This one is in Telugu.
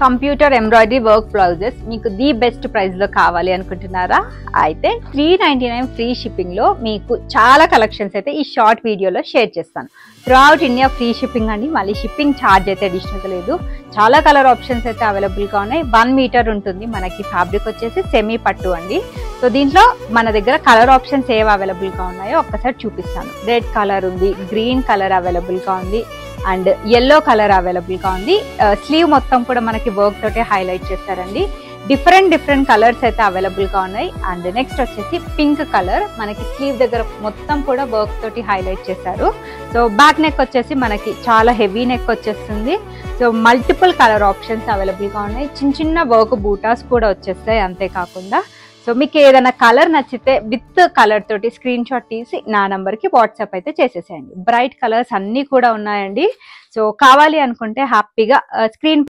కంప్యూటర్ ఎంబ్రాయిడరీ వర్క్ బ్లౌజెస్ మీకు ది బెస్ట్ ప్రైస్ లో కావాలి అనుకుంటున్నారా? అయితే 399 ఫ్రీ షిప్పింగ్ లో మీకు చాలా కలెక్షన్స్ అయితే ఈ షార్ట్ వీడియోలో షేర్ చేస్తాను. త్రూఅవుట్ ఇండియా ఫ్రీ షిప్పింగ్ అండి. మళ్ళీ షిప్పింగ్ ఛార్జ్ అయితే అడిషనల్ లేదు. చాలా కలర్ ఆప్షన్స్ అయితే అవైలబుల్ గా ఉన్నాయి. 1 మీటర్ ఉంటుంది మనకి. ఫ్యాబ్రిక్ వచ్చేసి సెమీ పట్టు అండి. సో దీంట్లో మన దగ్గర కలర్ ఆప్షన్స్ ఏవి అవైలబుల్ గా ఉన్నాయో ఒక్కసారి చూపిస్తాను. రెడ్ కలర్ ఉంది, గ్రీన్ కలర్ అవైలబుల్ గా ఉంది అండ్ yellow కలర్ అవైలబుల్ గా ఉంది. స్లీవ్ మొత్తం కూడా మనకి వర్క్ తోటి హైలైట్ చేస్తారండి. డిఫరెంట్ కలర్స్ అయితే అవైలబుల్ గా ఉన్నాయి. అండ్ నెక్స్ట్ వచ్చేసి పింక్ కలర్ మనకి స్లీవ్ దగ్గర మొత్తం కూడా వర్క్ తోటి హైలైట్ చేశారు. సో బ్యాక్ నెక్ వచ్చేసి మనకి చాలా హెవీ నెక్ వచ్చేస్తుంది. So multiple colour options available గా ఉన్నాయి. చిన్న వర్క్ బూటాస్ కూడా వచ్చేస్తాయి. అంతేకాకుండా సో మీకు ఏదైనా కలర్ నచ్చితే విత్ కలర్ తోటి స్క్రీన్ షాట్ తీసి నా నంబర్కి వాట్సాప్ అయితే చేసేసేయండి. బ్రైట్ కలర్స్ అన్నీ కూడా ఉన్నాయండి. సో కావాలి అనుకుంటే హ్యాపీగా స్క్రీన్